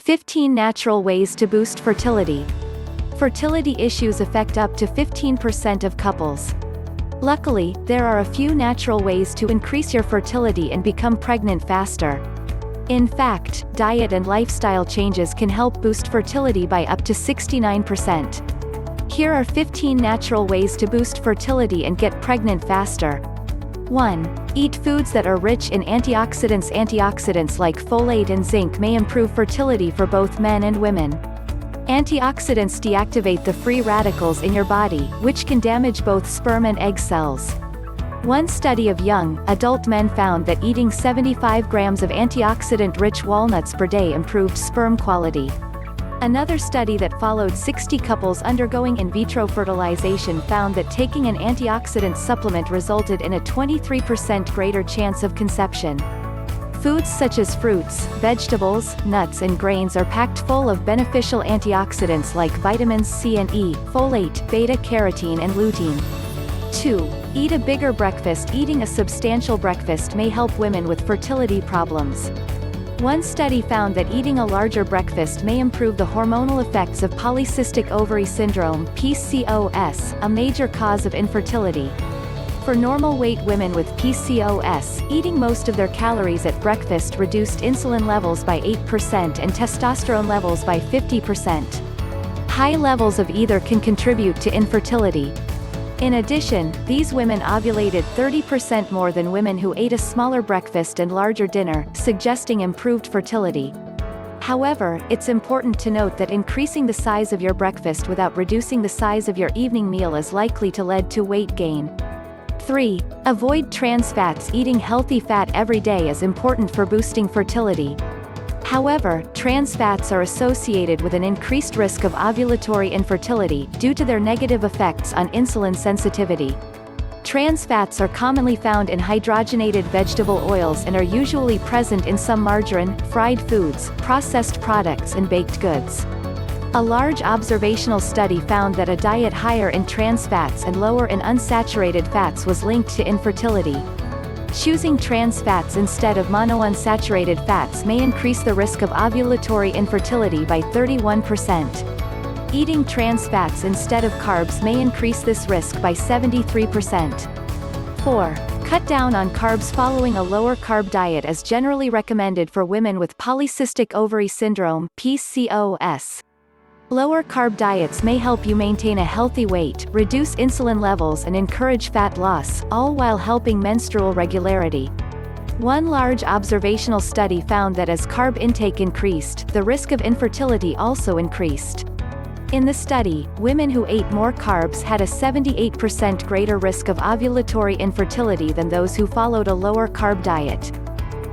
15 Natural Ways to Boost Fertility. Fertility issues affect up to 15% of couples. Luckily, there are a few natural ways to increase your fertility and become pregnant faster. In fact, diet and lifestyle changes can help boost fertility by up to 69%. Here are 15 natural ways to boost fertility and get pregnant faster. 1. Eat foods that are rich in antioxidants. Antioxidants like folate and zinc may improve fertility for both men and women. Antioxidants deactivate the free radicals in your body, which can damage both sperm and egg cells. One study of young, adult men found that eating 75 grams of antioxidant-rich walnuts per day improved sperm quality. Another study that followed 60 couples undergoing in vitro fertilization found that taking an antioxidant supplement resulted in a 23% greater chance of conception. Foods such as fruits, vegetables, nuts and grains are packed full of beneficial antioxidants like vitamins C and E, folate, beta-carotene and lutein. 2. Eat a bigger breakfast. Eating a substantial breakfast may help women with fertility problems. One study found that eating a larger breakfast may improve the hormonal effects of polycystic ovary syndrome (PCOS), a major cause of infertility. For normal weight women with PCOS, eating most of their calories at breakfast reduced insulin levels by 8% and testosterone levels by 50%. High levels of either can contribute to infertility. In addition, these women ovulated 30% more than women who ate a smaller breakfast and larger dinner, suggesting improved fertility. However, it's important to note that increasing the size of your breakfast without reducing the size of your evening meal is likely to lead to weight gain. 3. Avoid trans fats. Eating healthy fat every day is important for boosting fertility. However, trans fats are associated with an increased risk of ovulatory infertility, due to their negative effects on insulin sensitivity. Trans fats are commonly found in hydrogenated vegetable oils and are usually present in some margarine, fried foods, processed products and baked goods. A large observational study found that a diet higher in trans fats and lower in unsaturated fats was linked to infertility. Choosing trans fats instead of monounsaturated fats may increase the risk of ovulatory infertility by 31%. Eating trans fats instead of carbs may increase this risk by 73%. 4. Cut down on carbs. Following a lower-carb diet is generally recommended for women with polycystic ovary syndrome (PCOS). Lower-carb diets may help you maintain a healthy weight, reduce insulin levels and encourage fat loss, all while helping menstrual regularity. One large observational study found that as carb intake increased, the risk of infertility also increased. In the study, women who ate more carbs had a 78% greater risk of ovulatory infertility than those who followed a lower-carb diet.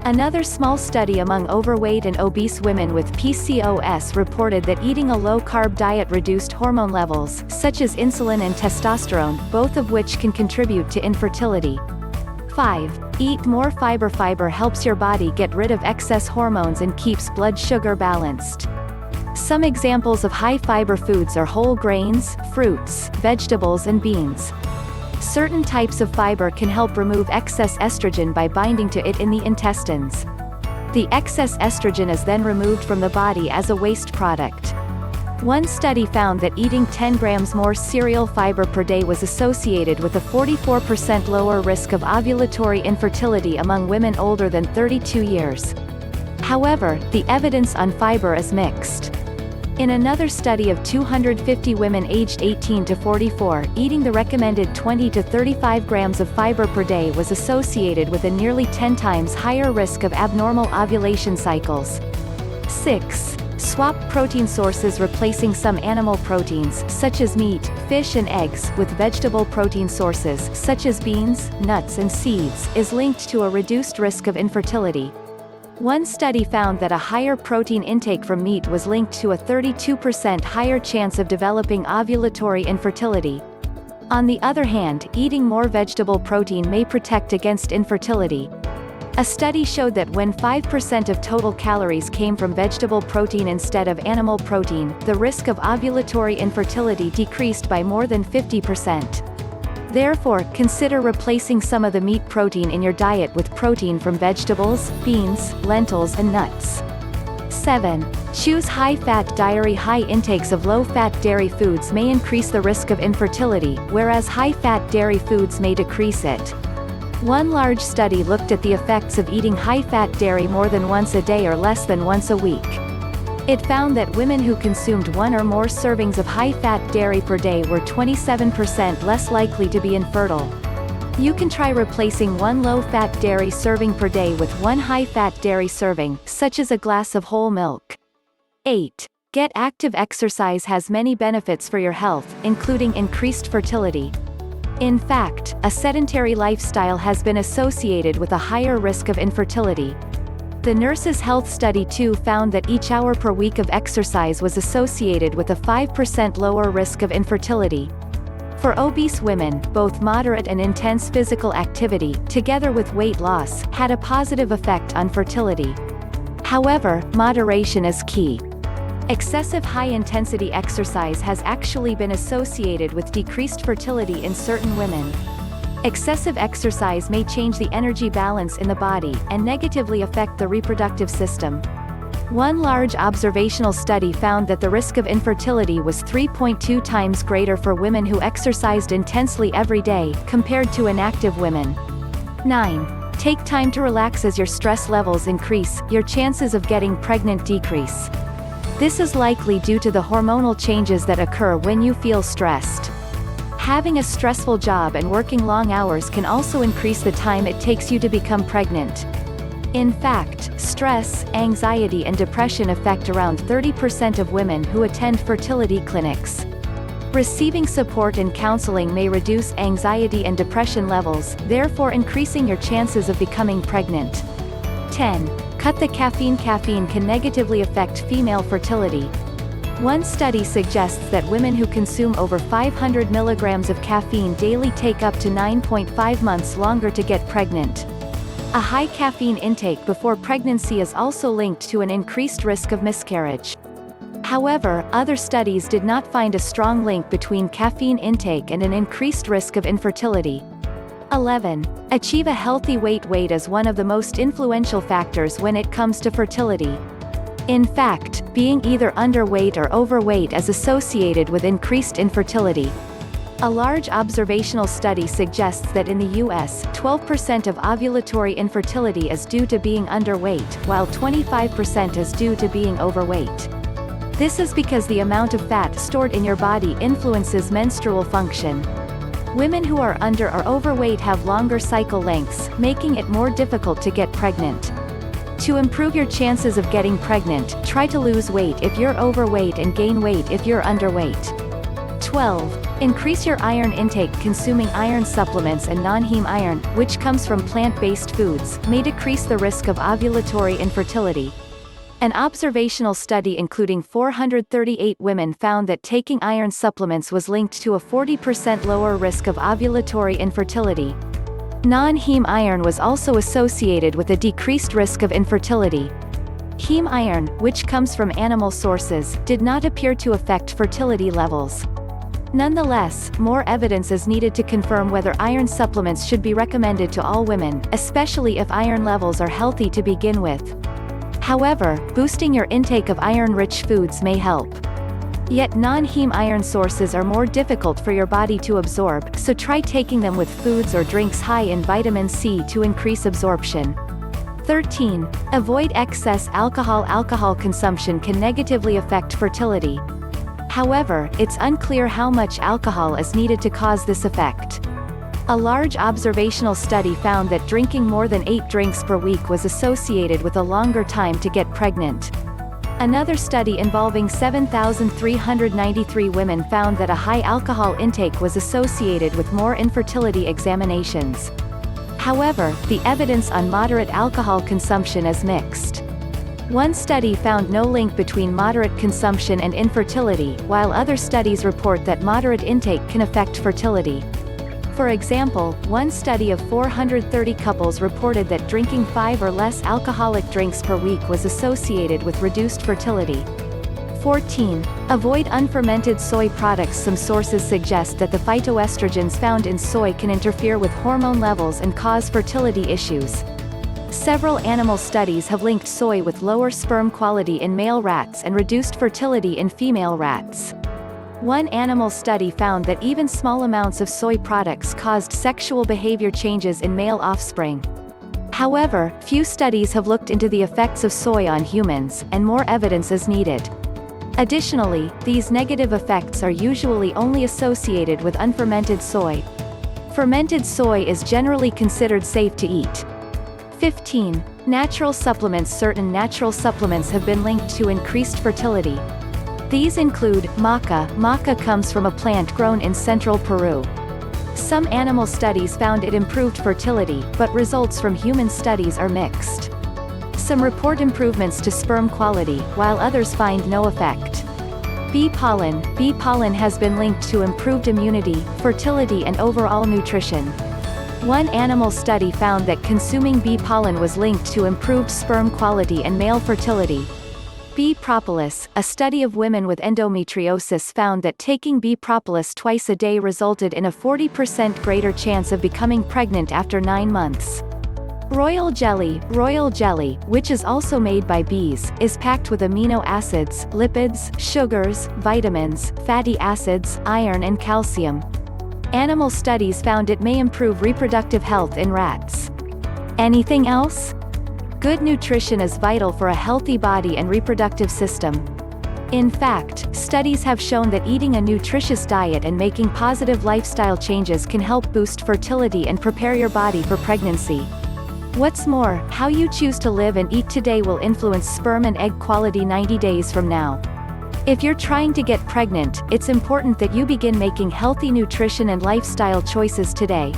Another small study among overweight and obese women with PCOS reported that eating a low-carb diet reduced hormone levels, such as insulin and testosterone, both of which can contribute to infertility. 5. Eat more fiber. Fiber helps your body get rid of excess hormones and keeps blood sugar balanced. Some examples of high-fiber foods are whole grains, fruits, vegetables and beans. Certain types of fiber can help remove excess estrogen by binding to it in the intestines. The excess estrogen is then removed from the body as a waste product. One study found that eating 10 grams more cereal fiber per day was associated with a 44% lower risk of ovulatory infertility among women older than 32 years. However, the evidence on fiber is mixed. In another study of 250 women aged 18 to 44, eating the recommended 20 to 35 grams of fiber per day was associated with a nearly 10 times higher risk of abnormal ovulation cycles. 6. Swap protein sources. Replacing some animal proteins, such as meat, fish and eggs, with vegetable protein sources, such as beans, nuts and seeds, is linked to a reduced risk of infertility. One study found that a higher protein intake from meat was linked to a 32% higher chance of developing ovulatory infertility. On the other hand, eating more vegetable protein may protect against infertility. A study showed that when 5% of total calories came from vegetable protein instead of animal protein, the risk of ovulatory infertility decreased by more than 50%. Therefore, consider replacing some of the meat protein in your diet with protein from vegetables, beans, lentils and nuts. 7. Choose high-fat dairy. High intakes of low-fat dairy foods may increase the risk of infertility, whereas high-fat dairy foods may decrease it. One large study looked at the effects of eating high-fat dairy more than once a day or less than once a week. It found that women who consumed one or more servings of high-fat dairy per day were 27% less likely to be infertile. You can try replacing one low-fat dairy serving per day with one high-fat dairy serving, such as a glass of whole milk. 8. Get active. Exercise has many benefits for your health, including increased fertility. In fact, a sedentary lifestyle has been associated with a higher risk of infertility. The Nurses' Health Study 2 found that each hour per week of exercise was associated with a 5% lower risk of infertility. For obese women, both moderate and intense physical activity, together with weight loss, had a positive effect on fertility. However, moderation is key. Excessive high-intensity exercise has actually been associated with decreased fertility in certain women. Excessive exercise may change the energy balance in the body, and negatively affect the reproductive system. One large observational study found that the risk of infertility was 3.2 times greater for women who exercised intensely every day, compared to inactive women. 9. Take time to relax. As your stress levels increase, your chances of getting pregnant decrease. This is likely due to the hormonal changes that occur when you feel stressed. Having a stressful job and working long hours can also increase the time it takes you to become pregnant. In fact, stress, anxiety and depression affect around 30% of women who attend fertility clinics. Receiving support and counseling may reduce anxiety and depression levels, therefore increasing your chances of becoming pregnant. 10. Cut the caffeine. Caffeine can negatively affect female fertility. One study suggests that women who consume over 500 milligrams of caffeine daily take up to 9.5 months longer to get pregnant. A high caffeine intake before pregnancy is also linked to an increased risk of miscarriage. However, other studies did not find a strong link between caffeine intake and an increased risk of infertility. 11. Achieve a healthy weight. Weight is one of the most influential factors when it comes to fertility. In fact, being either underweight or overweight is associated with increased infertility. A large observational study suggests that in the U.S., 12% of ovulatory infertility is due to being underweight, while 25% is due to being overweight. This is because the amount of fat stored in your body influences menstrual function. Women who are under or overweight have longer cycle lengths, making it more difficult to get pregnant. To improve your chances of getting pregnant, try to lose weight if you're overweight and gain weight if you're underweight. 12. Increase your iron intake. Consuming iron supplements and non-heme iron, which comes from plant-based foods, may decrease the risk of ovulatory infertility. An observational study including 438 women found that taking iron supplements was linked to a 40% lower risk of ovulatory infertility. Non-heme iron was also associated with a decreased risk of infertility. Heme iron, which comes from animal sources, did not appear to affect fertility levels. Nonetheless, more evidence is needed to confirm whether iron supplements should be recommended to all women, especially if iron levels are healthy to begin with. However, boosting your intake of iron-rich foods may help. Yet non-heme iron sources are more difficult for your body to absorb, so try taking them with foods or drinks high in vitamin C to increase absorption. 13. Avoid excess alcohol. Alcohol consumption can negatively affect fertility. However, it's unclear how much alcohol is needed to cause this effect. A large observational study found that drinking more than 8 drinks per week was associated with a longer time to get pregnant. Another study involving 7,393 women found that a high alcohol intake was associated with more infertility examinations. However, the evidence on moderate alcohol consumption is mixed. One study found no link between moderate consumption and infertility, while other studies report that moderate intake can affect fertility. For example, one study of 430 couples reported that drinking 5 or less alcoholic drinks per week was associated with reduced fertility. 14. Avoid unfermented soy products. Some sources suggest that the phytoestrogens found in soy can interfere with hormone levels and cause fertility issues. Several animal studies have linked soy with lower sperm quality in male rats and reduced fertility in female rats. One animal study found that even small amounts of soy products caused sexual behavior changes in male offspring. However, few studies have looked into the effects of soy on humans, and more evidence is needed. Additionally, these negative effects are usually only associated with unfermented soy. Fermented soy is generally considered safe to eat. 15. Natural supplements. Certain natural supplements have been linked to increased fertility. These include maca. Maca comes from a plant grown in central Peru. Some animal studies found it improved fertility, but results from human studies are mixed. Some report improvements to sperm quality, while others find no effect. Bee pollen. Bee pollen has been linked to improved immunity, fertility and overall nutrition. One animal study found that consuming bee pollen was linked to improved sperm quality and male fertility. Bee propolis. A study of women with endometriosis found that taking bee propolis twice a day resulted in a 40% greater chance of becoming pregnant after 9 months. Royal jelly. Royal jelly, which is also made by bees, is packed with amino acids, lipids, sugars, vitamins, fatty acids, iron and calcium. Animal studies found it may improve reproductive health in rats. Anything else? Good nutrition is vital for a healthy body and reproductive system. In fact, studies have shown that eating a nutritious diet and making positive lifestyle changes can help boost fertility and prepare your body for pregnancy. What's more, how you choose to live and eat today will influence sperm and egg quality 90 days from now. If you're trying to get pregnant, it's important that you begin making healthy nutrition and lifestyle choices today.